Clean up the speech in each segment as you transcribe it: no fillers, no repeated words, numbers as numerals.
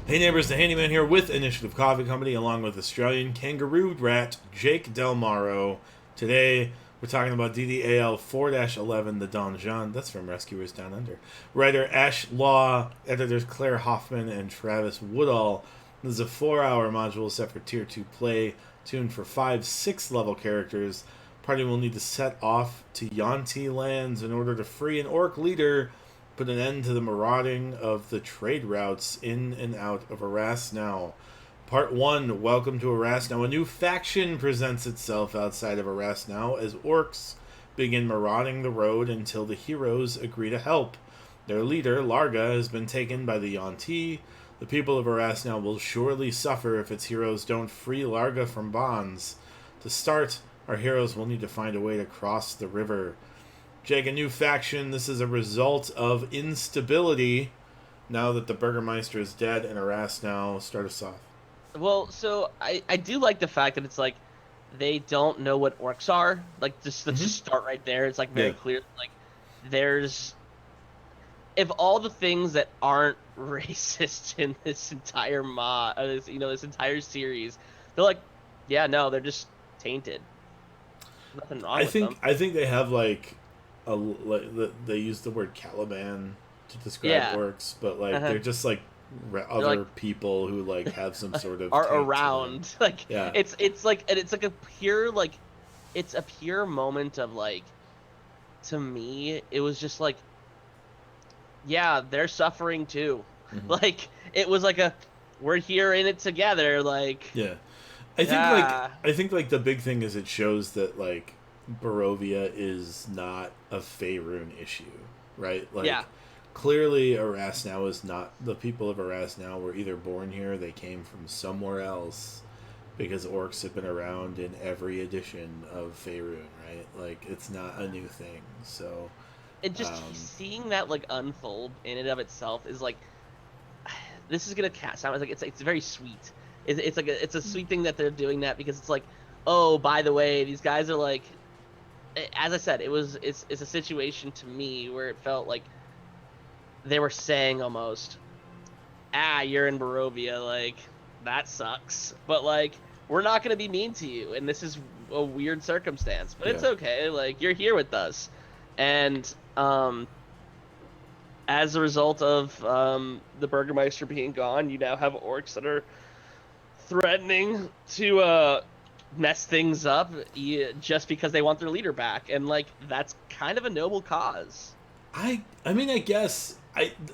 Hey neighbors, the handyman here with Initiative Coffee Company, along with Australian kangaroo rat Jake Del Maro. Today, we're talking about DDAL 4-11, the Don Jon. That's from Rescuers Down Under. Writer Ash Law, editors Claire Hoffman and Travis Woodall. This is a 4-hour module set for Tier 2 play, tuned for 5 6th-level characters. Party will need to set off to Yuan-Ti lands in order to free an orc leader, put an end to the marauding of the trade routes in and out of Arasnau. Part 1, Welcome to Arasnau. A new faction presents itself outside of Arasnau as orcs begin marauding the road until the heroes agree to help. Their leader, Larga, has been taken by the Yuan-Ti. The people of Arasnau will surely suffer if its heroes don't free Larga from bonds. To start, our heroes will need to find a way to cross the river. Jake, a new faction. This is a result of instability now that the Burgermeister is dead and Arasnau. Start us off. Well, so I do like the fact that it's like they don't know what orcs are. Like, let's just start right there. It's like very clear. Like, there's if all the things that aren't racist in this entire this entire series, they're like, yeah, no, they're just tainted. Nothing wrong with them. I think they have they use the word Caliban to describe orcs, but they're just other people who have some sort of are around. It's a pure moment of to me it was just they're suffering too. It was we're here in it together. I think the big thing is it shows that Barovia is not a Faerun issue, right? Clearly Arasnau is not. The people of Arasnau were either born here, they came from somewhere else, because orcs have been around in every edition of Faerun, right? It's not a new thing. So it just seeing that unfold in and of itself is this is gonna sound it's very sweet. It's a sweet thing that they're doing that, because it's oh, by the way, these guys are as I said, it's a situation to me where it felt like they were saying almost, you're in Barovia, that sucks, but we're not gonna be mean to you, and this is a weird circumstance, but it's okay, you're here with us. And as a result of the Burgermeister being gone, you now have orcs that are threatening to mess things up just because they want their leader back, and that's kind of a noble cause. I mean, I guess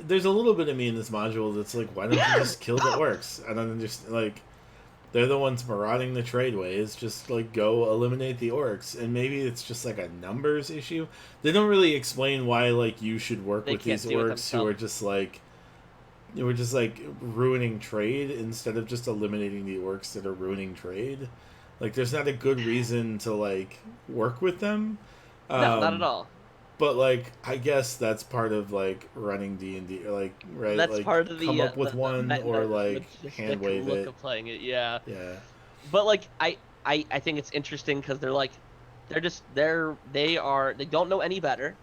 there's a little bit of me in this module that's why don't you just kill the orcs? I don't understand. They're the ones marauding the tradeways. Just go eliminate the orcs, and maybe it's just a numbers issue. They don't really explain why you should work with these orcs who are just ruining trade instead of just eliminating the orcs that are ruining trade. There's not a good reason to work with them. No, not at all. But I guess that's part of running D&D, right? That's part of the come up with one or hand wave look it. Of playing it, yeah. Yeah. But I think it's interesting because they don't know any better,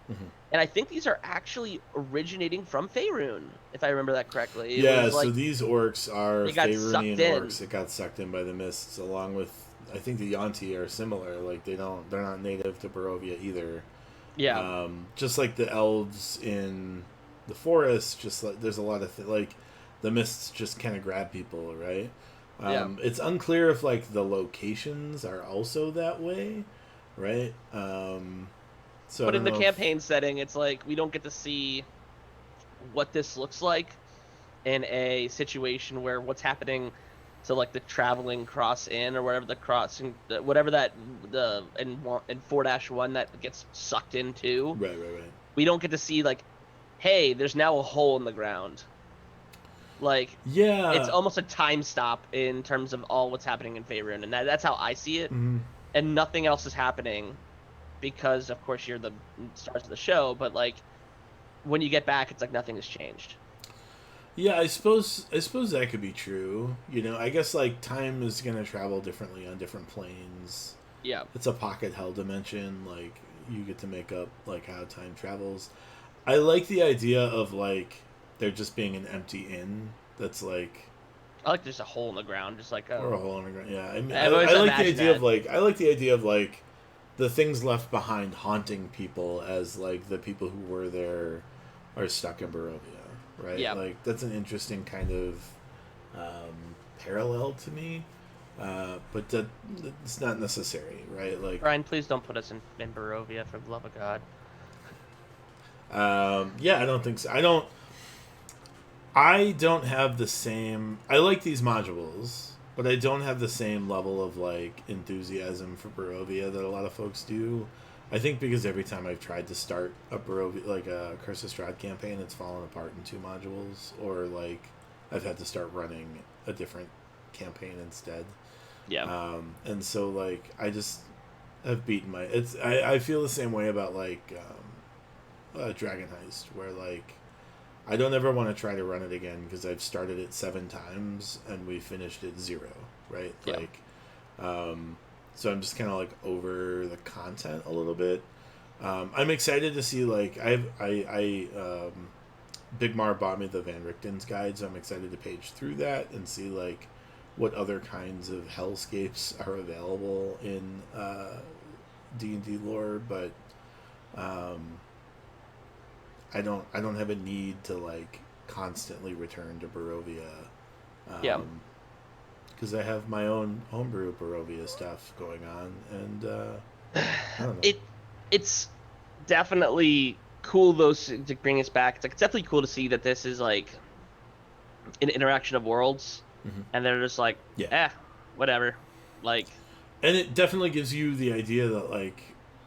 and I think these are actually originating from Faerun, if I remember that correctly. So these orcs are Faerunian orcs that got sucked in by the mists, along with I think the Yuan-Ti are similar. They're not native to Barovia either. Yeah. Just like the elves in the forest, there's a lot of the mists just kind of grab people, right? It's unclear if the locations are also that way, right? But in the campaign setting, it's we don't get to see what this looks like in a situation where what's happening to the traveling cross in or whatever the crossing, whatever that in 4-1 that gets sucked into. Right. We don't get to see hey, there's now a hole in the ground. It's almost a time stop in terms of all what's happening in Faerun, and that's how I see it. Mm-hmm. And nothing else is happening because, of course, you're the stars of the show. But when you get back, it's nothing has changed. Yeah, I suppose that could be true. I guess time is gonna travel differently on different planes. Yeah, it's a pocket hell dimension. You get to make up how time travels. I like the idea of there just being an empty inn that's I like just a hole in the ground, just like or a hole in the ground. Yeah, I mean, I've always I like the imagined idea that. of like I like the idea of like the things left behind haunting people as like the people who were there are stuck in Barovia, right? Yeah, Like that's an interesting kind of parallel to me, but it's not necessary, right? Like, Ryan, please don't put us in Barovia for the love of God. yeah, I don't think so. I don't have the same. I like these modules, but I don't have the same level of like enthusiasm for Barovia that a lot of folks do. I think because every time I've tried to start a Barovia, like a Curse of Strahd campaign, it's fallen apart in two modules, or like I've had to start running a different campaign instead. Yeah, And so like I just have beaten my. I feel the same way about like Dragon Heist, where like I don't ever want to try to run it again because I've started it 7 times and we finished it 0, right? yeah, Like, so I'm just kind of like over the content a little bit. I'm excited to see like Big Mar bought me the Van Richten's guide, so I'm excited to page through that and see like what other kinds of hellscapes are available in D&D lore, but um, I don't have a need to like constantly return to Barovia, yeah. because I have my own homebrew Barovia stuff going on, and I don't know. It it's definitely cool though to bring us back. It's definitely cool to see that this is like an interaction of worlds, Hmm. and they're just like, Yeah, whatever. Like, and it definitely gives you the idea that like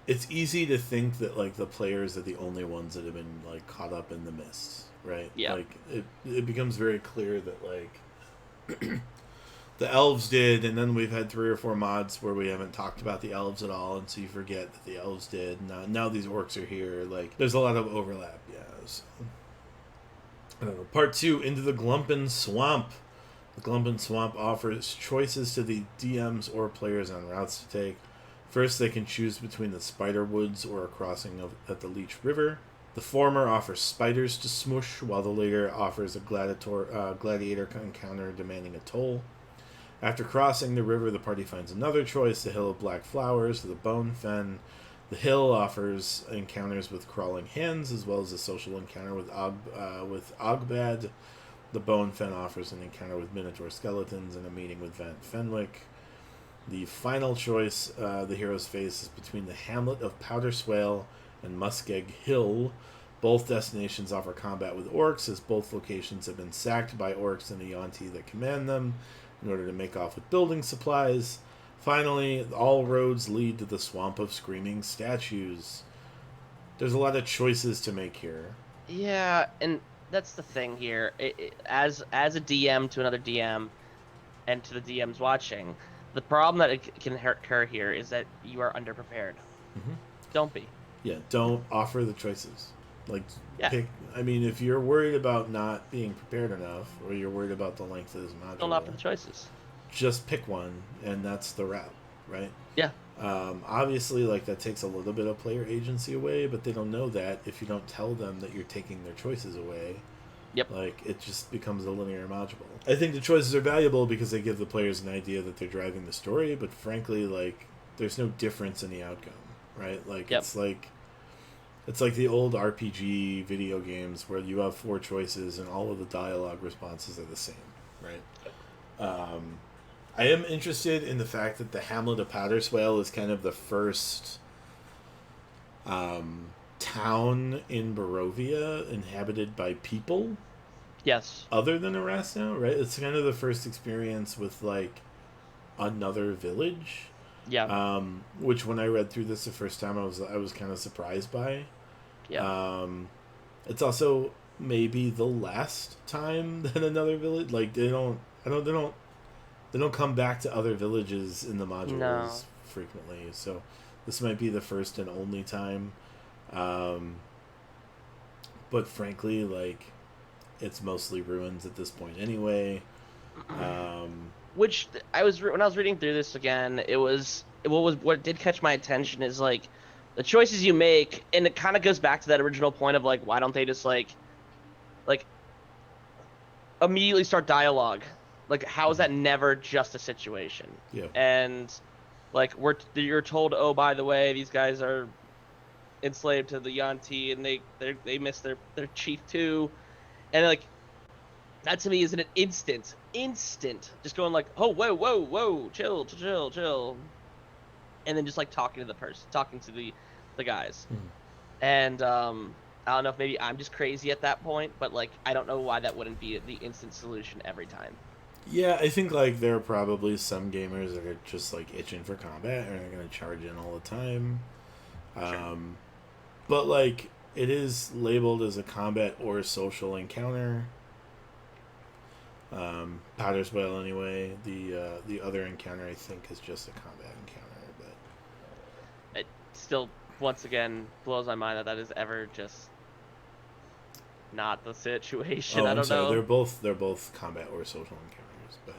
it's easy to think that like the players are the only ones that have been like caught up in the mists, right? yeah, Like it becomes very clear that like the elves did, and then we've had 3 or 4 mods where we haven't talked about the elves at all, and so you forget that the elves did. Now these orcs are here. Like, there's a lot of overlap. Yeah. So, I don't know. Part 2, Into the Glumpin Swamp. The Glumpin Swamp offers choices to the DMs or players on routes to take. First, they can choose between the Spider Woods or a crossing at the Leech River. The former offers spiders to smush, while the later offers a gladiator encounter demanding a toll. After crossing the river, the party finds another choice, the Hill of Black Flowers, the Bone Fen. The hill offers encounters with crawling hands, as well as a social encounter with Ogbad. The Bone Fen offers an encounter with Minotaur skeletons and a meeting with Van Fenwick. The final choice the heroes face is between the hamlet of Powder Swale and Muskeg Hill. Both destinations offer combat with orcs, as both locations have been sacked by orcs and the Yuan-ti that command them in order to make off with building supplies. Finally, all roads lead to the Swamp of Screaming Statues. There's a lot of choices to make here. yeah, and that's the thing here. As a DM to another DM and to the DMs watching, the problem that it can occur here is that you are underprepared. Mm-hmm. Don't be. Yeah, don't offer the choices. Like, Yeah, pick. I mean, if you're worried about not being prepared enough, or you're worried about the length of this don't offer module, the choices. just pick one, and that's the route, right? Yeah, Obviously, like that takes a little bit of player agency away, but they don't know that if you don't tell them that you're taking their choices away. yep, Like it just becomes a linear module. I think the choices are valuable because they give the players an idea that they're driving the story, but frankly, like there's no difference in the outcome, right? Like yep. it's like the old RPG video games where you have 4 choices and all of the dialogue responses are the same, right? I am interested in the fact that the Hamlet of Powderswale is kind of the first town in Barovia inhabited by people Yes. other than Erasno, right? It's kind of the first experience with like another village, Yeah. which when I read through this the first time, I was kind of surprised by. Yeah. It's also maybe the last time that another village like they don't come back to other villages in the modules No. frequently, so this might be the first and only time. But frankly, like it's mostly ruins at this point anyway. Which when I was reading through this again, what did catch my attention is like the choices you make, and it kind of goes back to that original point of like why don't they just like immediately start dialogue? Like, how is that never just a situation? Yeah. And like you're told, oh, by the way, these guys are enslaved to the Yanti, and they miss their chief too, and like that to me is an instant, just going like, oh, whoa, chill, and then just like talking to the person, talking to the guys, Mhm. and I don't know if maybe I'm just crazy at that point, but like I don't know why that wouldn't be the instant solution every time. Yeah, I think like there are probably some gamers that are just like itching for combat and are gonna charge in all the time. Sure. But like it is labeled as a combat or social encounter. Potter's Well anyway. The other encounter I think is just a combat encounter, but It still once again blows my mind that that is ever just not the situation. oh, I I'm don't sorry. know. They're both combat or social encounters, but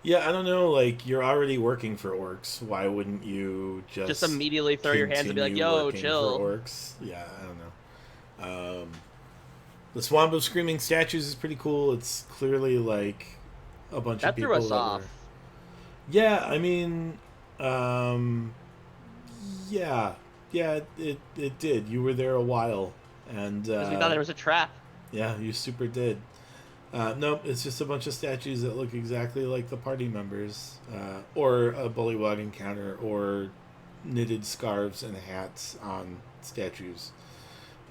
yeah, I don't know. Like you're already working for orcs. Why wouldn't you Just just immediately throw your hands and be like, continue "Yo, working for chill." orcs? Yeah, I don't know. The Swamp of Screaming Statues is pretty cool. It's clearly like a bunch of That threw people us that were. off Yeah, I mean, um, yeah, yeah, it did. You were there a while, and because we thought there was a trap. yeah, you super did. Nope, it's just a bunch of statues that look exactly like the party members, or a bullywug encounter, or knitted scarves and hats on statues.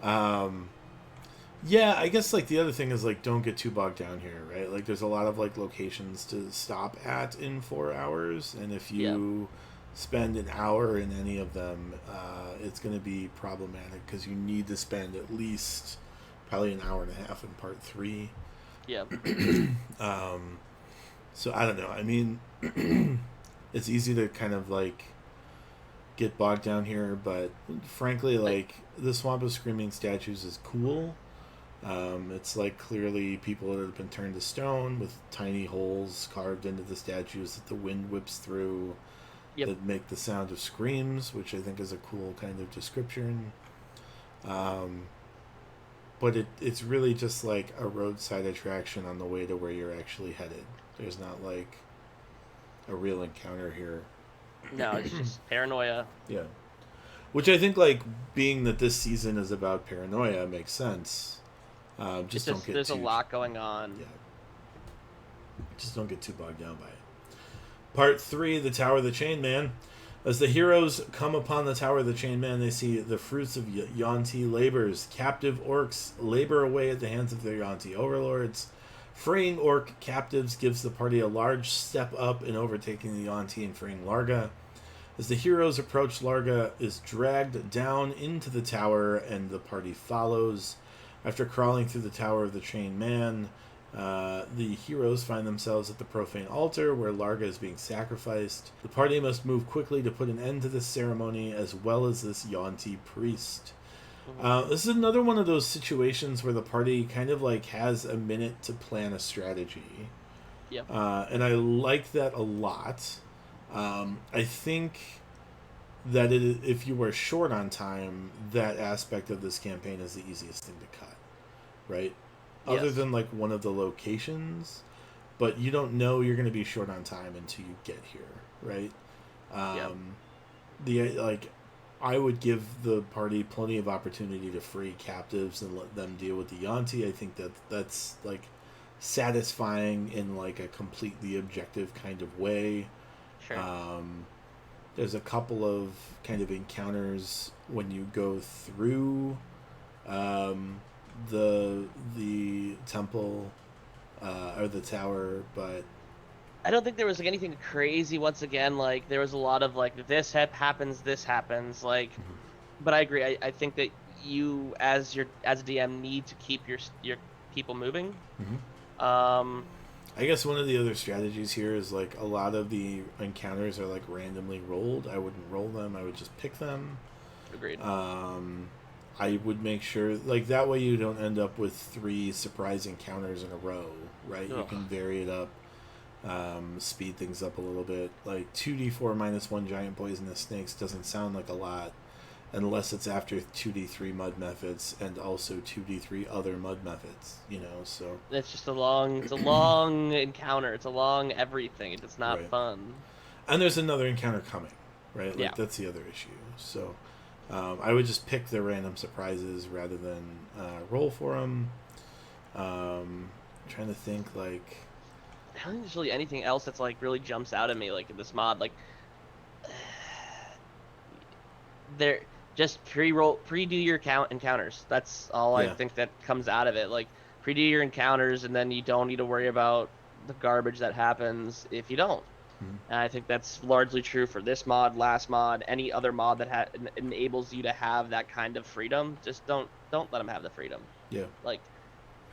Um, yeah, I guess like the other thing is like don't get too bogged down here, right? Like there's a lot of like locations to stop at in 4 hours, and if Yeah. you spend an hour in any of them, it's going to be problematic because you need to spend at least probably an hour and a half in part three. Yeah. Um, so I don't know. I mean, it's easy to kind of like get bogged down here, but frankly, like the Swamp of Screaming Statues is cool. It's like clearly people that have been turned to stone with tiny holes carved into the statues that the wind whips through Yep. that make the sound of screams, which I think is a cool kind of description. Um, but it's really just like a roadside attraction on the way to where you're actually headed. There's not like a real encounter here. No, it's just paranoia. Yeah. Which I think, like, being that this season is about paranoia makes sense. Just don't get There's too a lot going on. yeah. Just don't get too bogged down by it. Part 3, the Tower of the Chain Man. As the heroes come upon the Tower of the Chain Man, they see the fruits of Yuan-Ti labors. Captive orcs labor away at the hands of their Yuan-Ti overlords. Freeing orc captives gives the party a large step up in overtaking the Yuan-Ti and freeing Larga. As the heroes approach, Larga is dragged down into the tower, and the party follows. After crawling through the Tower of the Chained Man, the heroes find themselves at the profane altar where Larga is being sacrificed. The party must move quickly to put an end to this ceremony, as well as this Yuan-Ti priest. This is another one of those situations where the party kind of like has a minute to plan a strategy. Yep. And I like that a lot. I think that if you were short on time, that aspect of this campaign is the easiest thing to cut, right? Other Yes. than like one of the locations, but you don't know you're going to be short on time until you get here, right? Yep. The like, I would give the party plenty of opportunity to free captives and let them deal with the Yuan-Ti. I think that's like satisfying in like a completely objective kind of way. Sure. There's a couple of kind of encounters when you go through the temple or the tower, but I don't think there was like anything crazy. Once again, like there was a lot of like this happens. Like, but I agree. I think that you as a DM need to keep your people moving. I guess one of the other strategies here is like a lot of the encounters are like randomly rolled. I wouldn't roll them. I would just pick them. Agreed. I would make sure like that way you don't end up with 3 surprise encounters in a row, right? Ugh. You can vary it up, speed things up a little bit. Like 2d4 minus 1 giant poisonous snakes doesn't sound like a lot, unless it's after 2D3 mud methods and also 2D3 other mud methods, so. It's just a long encounter. It's a long everything. It's not Right. fun. And there's another encounter coming, right? Like, Yeah. that's the other issue. So, I would just pick the random surprises rather than roll for them. Trying to think, like... I don't think there's really anything else that's, like, really jumps out at me, like, in this mod. Like, there... Just pre-do your encounters. That's all I think that comes out of it. Like, pre-do your encounters, and then you don't need to worry about the garbage that happens if you don't. Mm-hmm. And I think that's largely true for this mod, last mod, any other mod that enables you to have that kind of freedom. Just don't let them have the freedom. Yeah. Like,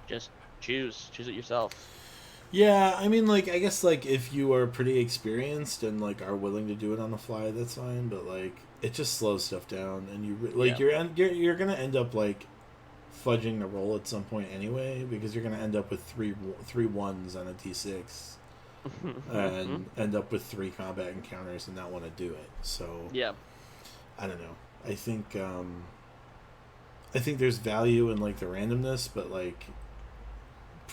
just choose it yourself. Yeah, I mean, like, I guess, like, if you are pretty experienced and, like, are willing to do it on the fly, that's fine, but, like, it just slows stuff down, and you're gonna end up, like, fudging the roll at some point anyway, because you're gonna end up with three ones on a d6, and end up with 3 combat encounters and not want to do it, so... Yeah. I don't know. I think there's value in, like, the randomness, but, like...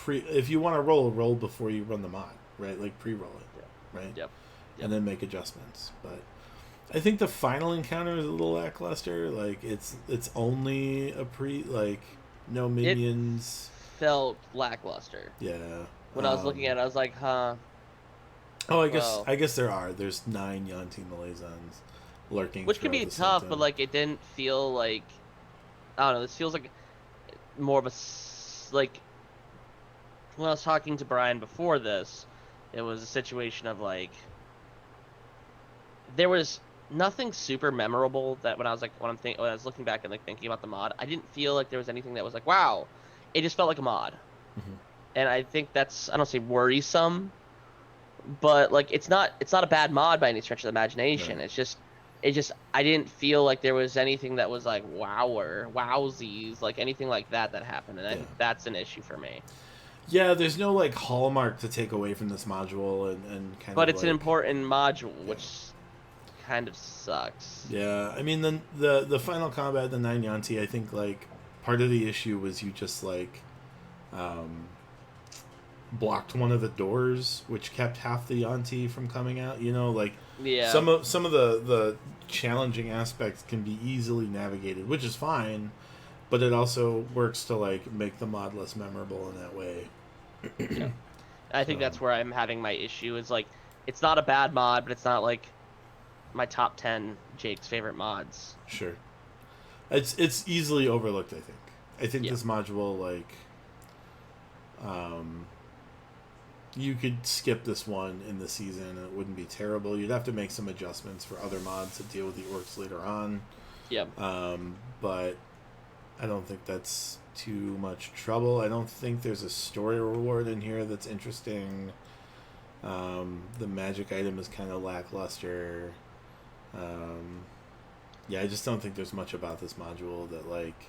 if you want to roll before you run the mod, right? Like, pre-roll it, right? Yep. And then make adjustments. But I think the final encounter is a little lackluster. Like, it's only a no minions. It felt lackluster. Yeah. When I was looking at it, I was like, huh. Oh, I guess there's 9 Yuan-Ti Malazans lurking. Which can be tough, but, like, it didn't feel like... I don't know, this feels like more of a... Like... When I was talking to Brian before this, it was a situation of, like, there was nothing super memorable that when I was looking back and, like, thinking about the mod, I didn't feel like there was anything that was like, wow. It just felt like a mod. Mm-hmm. And I think that's, I don't say worrisome, but, like, it's not a bad mod by any stretch of the imagination. Right. It's just I didn't feel like there was anything that was like wowsies, like anything like that happened, and I think that's an issue for me. Yeah, there's no, like, hallmark to take away from this module, and kind of. But it's an important module, which kind of sucks. Yeah, I mean, the final combat, the 9 Yuan-Ti, I think, like, part of the issue was you just, like, blocked one of the doors, which kept half the Yuan-Ti from coming out. Like, some of the challenging aspects can be easily navigated, which is fine. But it also works to, like, make the mod less memorable in that way. Yeah. I think that's where I'm having my issue. Is, like, it's not a bad mod, but it's not, like, my top 10 Jake's favorite mods. Sure. It's easily overlooked, I think. I think this module, like... you could skip this one in the season, and it wouldn't be terrible. You'd have to make some adjustments for other mods to deal with the orcs later on. Yeah. But... I don't think that's too much trouble. I don't think there's a story reward in here that's interesting. The magic item is kind of lackluster. I just don't think there's much about this module that, like,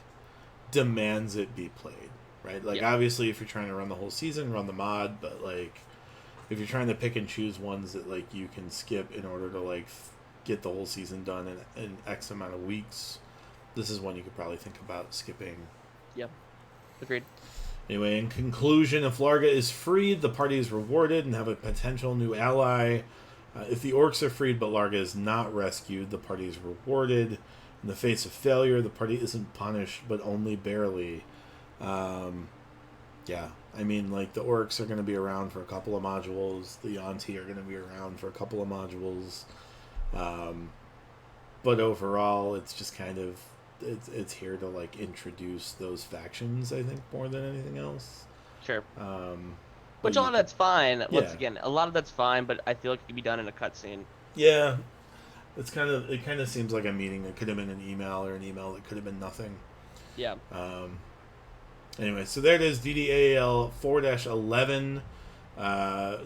demands it be played, right? Like, obviously, if you're trying to run the whole season, run the mod, but, like, if you're trying to pick and choose ones that, like, you can skip in order to, like, get the whole season done in X amount of weeks... This is one you could probably think about skipping. Yep. Agreed. Anyway, in conclusion, if Larga is freed, the party is rewarded and have a potential new ally. If the orcs are freed but Larga is not rescued, the party is rewarded. In the face of failure, the party isn't punished, but only barely. I mean, like, the orcs are going to be around for a couple of modules. The Yuan-Ti are going to be around for a couple of modules. But overall, it's just kind of... It's here to, like, introduce those factions, I think, more than anything else. Sure. Which a lot of that's fine. Once again, a lot of that's fine, but I feel like it could be done in a cutscene. Yeah. It kind of seems like a meeting that could have been an email, or an email that could have been nothing. Yeah. Anyway, so there it is, DDAL 4-11,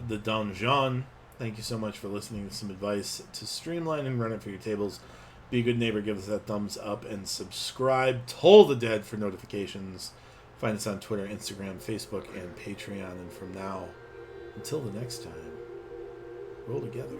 the Don Jon. Thank you so much for listening to some advice to streamline and run it for your tables. Be a good neighbor, give us that thumbs up, and subscribe. Toll the Dead for notifications. Find us on Twitter, Instagram, Facebook, and Patreon. And from now, until the next time, roll together.